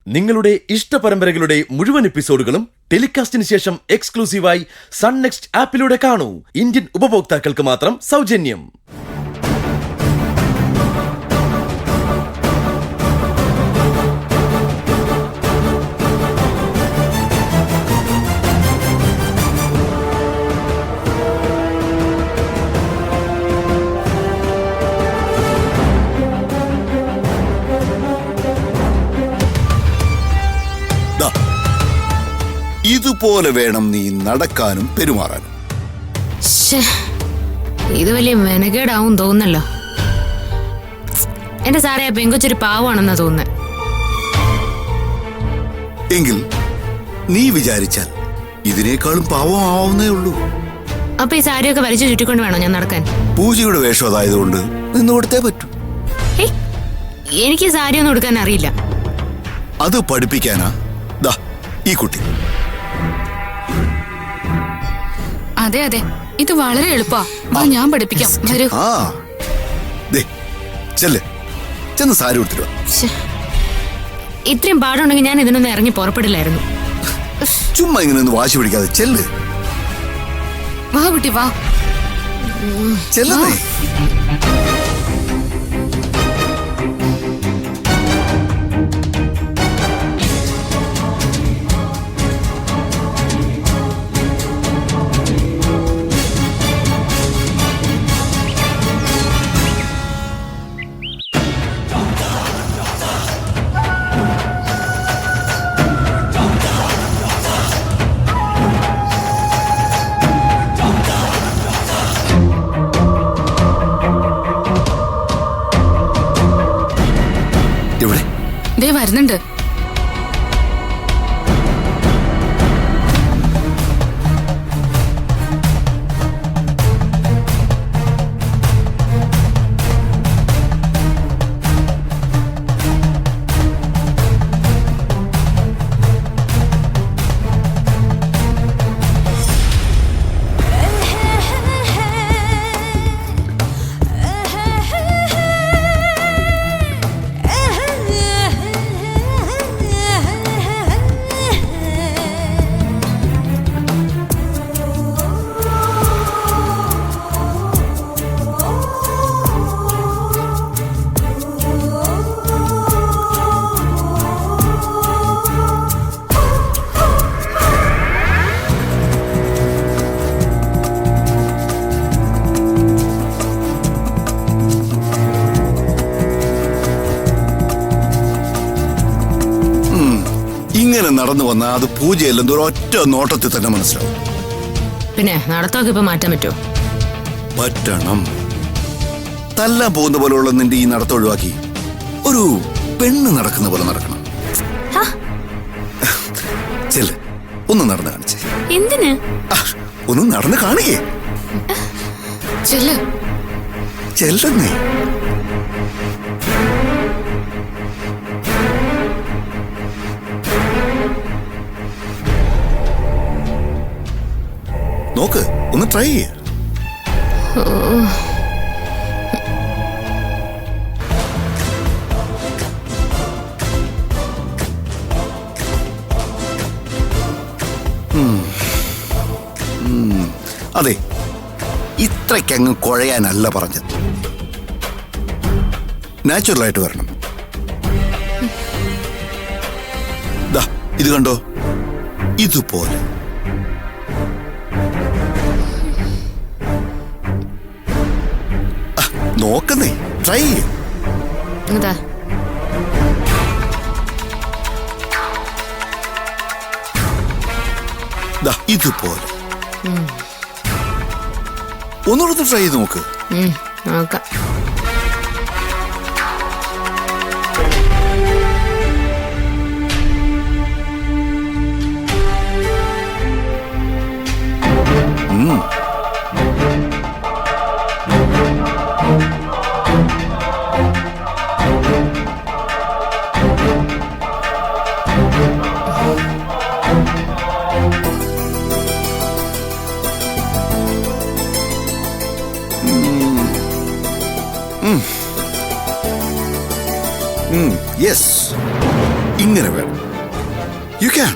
നിങ്ങളുടെ ഇഷ്ട പരമ്പരകളുടെ മുഴുവൻ എപ്പിസോഡുകളും ടെലികാസ്റ്റിന് ശേഷം എക്സ്ക്ലൂസീവായി സൺ നെക്സ്റ്റ് ആപ്പിലൂടെ കാണൂ. ഇന്ത്യൻ ഉപഭോക്താക്കൾക്ക് മാത്രം സൗജന്യം. ഇതുപോലെ വേണം നീ നടക്കാനും പെരുമാറാനും. ഇത് വലിയ മെനകേടാവും തോന്നല്ലോ. എന്റെ സാറേ, ആ പെങ്കൊച്ചൊരു പാവാണെന്നാ തോന്നുന്നത്. എങ്കിൽ നീ വിചാരിച്ചാൽ ഇതിനേക്കാളും പാവം ആവുന്നേ ഉള്ളൂ. അപ്പൊ ഈ സാരിയൊക്കെ വലിച്ചു ചുറ്റിക്കൊണ്ട് വേണോ ഞാൻ നടക്കാൻ? പൂജയുടെ വേഷം അതായതുകൊണ്ട് നിന്ന് കൊടുത്തേ പറ്റൂ. എനിക്ക് സാരി ഒന്നും കൊടുക്കാൻ അറിയില്ല. അത് പഠിപ്പിക്കാനാ ദാ ഈ കുട്ടി. അതെ അതെ, ഇത് വളരെ എളുപ്പാ. ഞാൻ പഠിപ്പിക്കാം. വരൂ. ചെന്ന് സാരി കൊടുത്തിട്ട്. ഇത്രയും പാടുണ്ടെങ്കിൽ ഞാൻ ഇതിനൊന്നും ഇറങ്ങി പുറപ്പെടില്ലായിരുന്നു. ചുമ്മാ ഇങ്ങനെ ഒന്ന് വാശി പിടിക്കാതെ ചെല്ല്. വാ കുട്ടി വാ. ചെല്ലുന്നേ. ദേ വരുന്നുണ്ട്. ഇങ്ങനെ നടന്നു വന്നാ അത് പൂജയല്ലെന്ന് ഒറ്റ നോട്ടത്തിൽ തന്നെ മനസ്സിലാവും. പിന്നെ നടത്തൊക്കെ ഇപ്പൊ മാറ്റാൻ പറ്റുമോ? പറ്റണം. തല്ലാൻ പോകുന്ന പോലെയുള്ള നിന്റെ ഈ നടത്തം ഒഴിവാക്കി ഒരു പെണ്ണ് നടക്കുന്ന പോലെ നടക്കണം. ചെല്ല്, ഒന്ന് നടന്ന് കാണിച്ചേ. എന്തിന്? ഒന്ന് നടന്ന് കാണുകേ. ചെല്ലുന്നേ. നോക്ക്, ഒന്ന് ട്രൈ ചെയ്യ. അതെ, ഇത്രയ്ക്കങ്ങ് കുഴയാനല്ല പറഞ്ഞത്. നാച്ചുറലായിട്ട് വരണം. ദാ ഇത് കണ്ടോ, ഇതുപോലെ. നോക്കുന്നേ, ട്രൈ ചെയ്യ. ഇതുപോലെ ഒന്നുകൂടെ ട്രൈ ചെയ്ത് നോക്ക്. നോക്കാം. You can.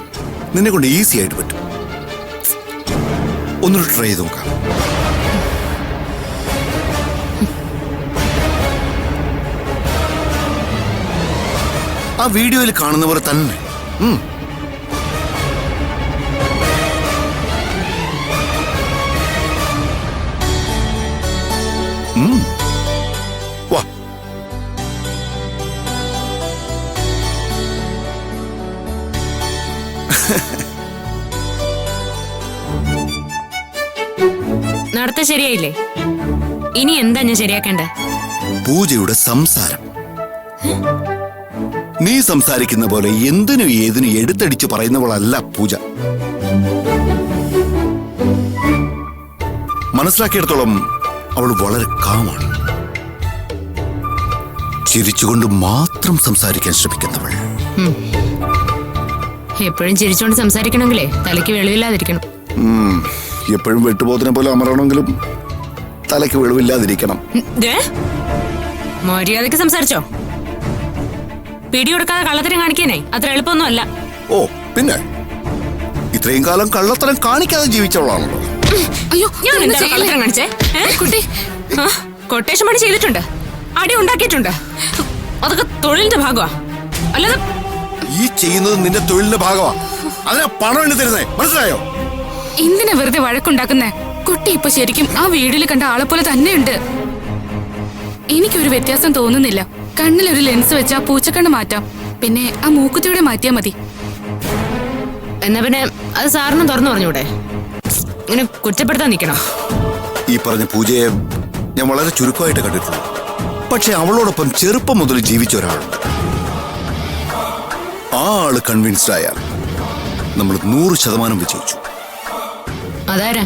നിന്നെ കൊണ്ട് ഈസി ആയിട്ട് പറ്റും. ഒന്നൊരു ട്രൈ ചെയ്ത് നോക്കാം. ആ വീഡിയോയിൽ കാണുന്ന പോലെ തന്നെ. വാ. നടത്ത ശരിയായില്ലേ? ഇനി എന്താ ഞാൻ ശരിയാക്കേണ്ടേ? പൂജയുടെ സംസാരം. നീ സംസാരിക്കുന്ന പോലെ എന്തിനും ഏതിനും എടുത്തടിച്ച് പറയുന്നവളല്ല പൂജ. മനസ്സിലാക്കിയിടത്തോളം അവൾ വളരെ കാമാണ്. ചിരിച്ചുകൊണ്ട് മാത്രം സംസാരിക്കാൻ ശ്രമിക്കുന്നവൾ. എപ്പോഴും ചിരിച്ചോണ്ട് സംസാരിക്കണമെങ്കിലേ തലയ്ക്ക് വെളിവില്ലാതിരിക്കണം. എപ്പോഴും വെട്ടുപോത്തിനെ പോലെ അമറണമെങ്കിലും തലയ്ക്ക് വെളിവില്ലാതിരിക്കണം. മര്യാദക്ക് സംസാരിച്ചോ. പിടികൊടുക്കാതെ കള്ളത്തരം കാണിക്കാനേ അത്ര എളുപ്പമൊന്നും അല്ല. ഓ പിന്നെ ഇത്രയും കാലം കള്ളത്തരം കാണിക്കാതെ ജീവിച്ചവളാണല്ലോ. അയ്യോ, ഞാൻ എന്താ കള്ളത്തരം കാണിച്ചേ? കുട്ടി കൊട്ടേഷൻ പണി ചെയ്തിട്ടുണ്ട്, അടി ഉണ്ടാക്കിയിട്ടുണ്ട്. അതൊക്കെ തൊഴിലിന്റെ ഭാഗമാ, അല്ലാതെ ഈ ചെയ്യുന്നത് നിന്റെ തൊഴിലിന്റെ ഭാഗമാണ്. അതിനാ പണം എണ്ണി തരുന്നേ, മനസ്സിലായോ? എന്തിനാ വെറുതെ വഴക്കുണ്ടാക്കുന്നേ? കുട്ടി ഇപ്പൊ ശരിക്കും ആ വീട്ടിൽ കണ്ട ആളെ പോലെ തന്നെയുണ്ട്. എനിക്കൊരു വ്യത്യാസം തോന്നുന്നില്ല. കണ്ണിലൊരു ലെൻസ് വെച്ചാ പൂച്ചക്കണ്ണ് മാറ്റാം, പിന്നെ ആ മൂക്കുത്തിയുടെ മാറ്റിയാ മതി. എന്നാ പിന്നെ അത് സാറിനും തുറന്നു പറഞ്ഞൂടെ? ഇങ്ങനെ കുറ്റപ്പെടുത്താൻ നിൽക്കണം. ഈ പറഞ്ഞ പൂജയെ ഞാൻ വളരെ ചുരുക്കമായിട്ട് കണ്ടിട്ടുള്ളൂ. പക്ഷെ അവളോടൊപ്പം ചെറുപ്പം മുതൽ ജീവിച്ച ഒരാളുണ്ട്. ആ ആള് കൺവിൻസ്ഡ് ആയാൽ നമ്മൾ 100% വിജയിച്ചു. അതാരാ?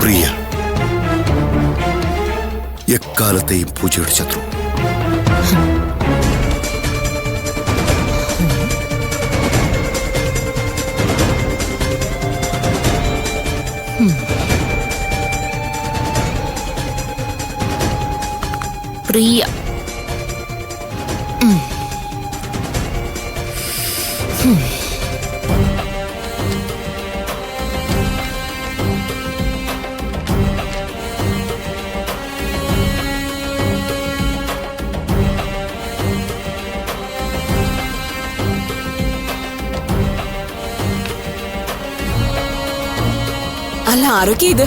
പ്രിയ, എക്കാലത്തെയും പൂജയുടെ ശത്രു. പ്രിയ. അല്ല, ആരൊക്കെ ഇത്?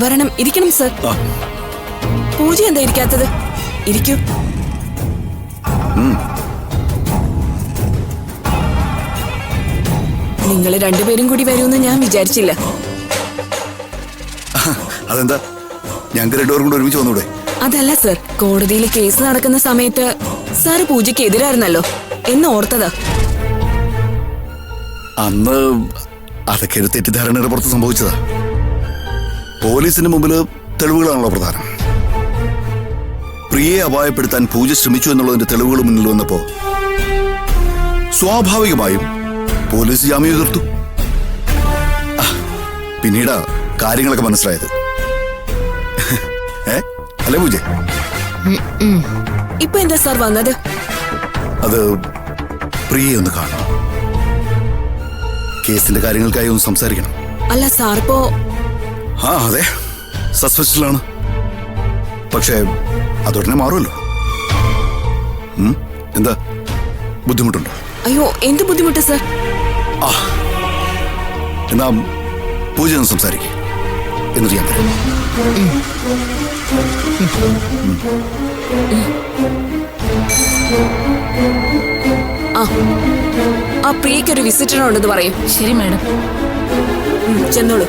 വരണം, ഇരിക്കണം സർ. പൂജ എന്താ ഇരിക്കാത്തത്? ഇരിക്കൂ. നിങ്ങൾ രണ്ടുപേരും കൂടി വരുമെന്ന് ഞാൻ വിചാരിച്ചില്ല. അതെന്താ, ഞങ്ങൾക്ക് രണ്ടുപേരും കൂടെ ഒരുമിച്ച് വന്നൂടെ? അതല്ല സർ, കോടതിയിൽ കേസ് നടക്കുന്ന സമയത്ത് സാറ് പൂജയ്ക്ക് എതിരായിരുന്നല്ലോ എന്ന് ഓർത്തതാ. അന്ന് അതൊക്കെ ഒരു തെറ്റിദ്ധാരണയുടെ പുറത്ത് സംഭവിച്ചതാ. പോലീസിന് മുമ്പിൽ തെളിവുകളാണല്ലോ പ്രധാനം. പ്രിയയെ അപായപ്പെടുത്താൻ പൂജ ശ്രമിച്ചു എന്നുള്ളതിന്റെ തെളിവുകൾ മുന്നിൽ വന്നപ്പോ സ്വാഭാവികമായും പോലീസ് ജാമ്യം എതിർത്തു. പിന്നീടാ കാര്യങ്ങളൊക്കെ മനസ്സിലായത്. അല്ലേ പൂജ? ഇപ്പൊ എന്താ സാർ വന്നത്? അത് പ്രിയയെ ഒന്ന് കാണണം. കേസിന്റെ കാര്യങ്ങൾക്കായി ഒന്ന് സംസാരിക്കണം. അല്ല സാർ, ഇപ്പോ അതെ, സസ്പെൻഷനിലാണ്. പക്ഷേ അതുടനെ മാറുമല്ലോ. എന്താ ബുദ്ധിമുട്ടുണ്ടോ? അയ്യോ, എന്ത് ബുദ്ധിമുട്ട് സർ? എന്നാ പൂജ ഒന്ന് സംസാരിക്കും, എന്നിട്ട് ഞാൻ പറയാം. ആ പ്രിയയ്ക്കൊരു വിസിറ്റർ ഉണ്ടെന്ന് പറയും. ശരി മാഡം. ചെന്നോളൂ.